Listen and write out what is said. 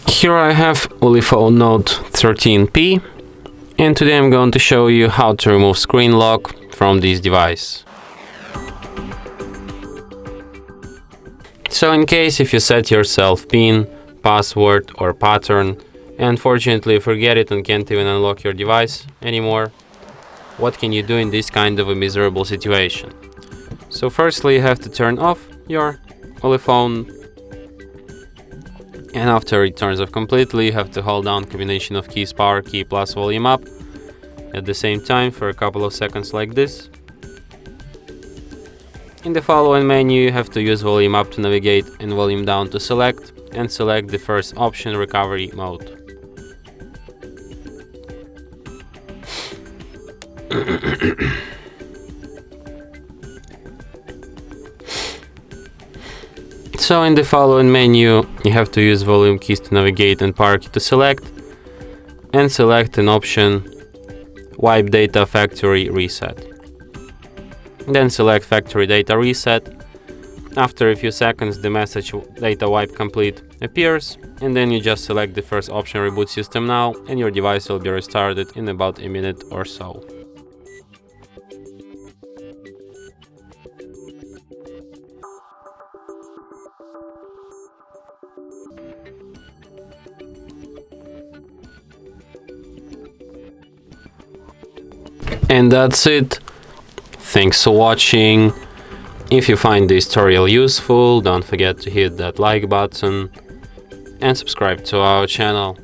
Here I have ULEFONE Note 13P, and today I'm going to show you how to remove Screenlock from this device. So in case if you set yourself PIN, password or pattern and unfortunately forget it and can't even unlock your device anymore, what can you do in this kind of a miserable situation? So firstly you have to turn off your ULEFONE, and after it turns off completely you have to hold down combination of keys power key plus volume up at the same time for a couple of seconds like this. In the following menu you have to use volume up to navigate and volume down to select, and select the first option, recovery mode. So in the following menu you have to use volume keys to navigate and power key to select, and select an option, wipe data factory reset. Then select factory data reset. After a few seconds the message data wipe complete appears, and then you just select the first option, reboot system now, and your device will be restarted in about a minute or so. And that's it. Thanks for watching. If you find this tutorial useful, don't forget to hit that like button and subscribe to our channel.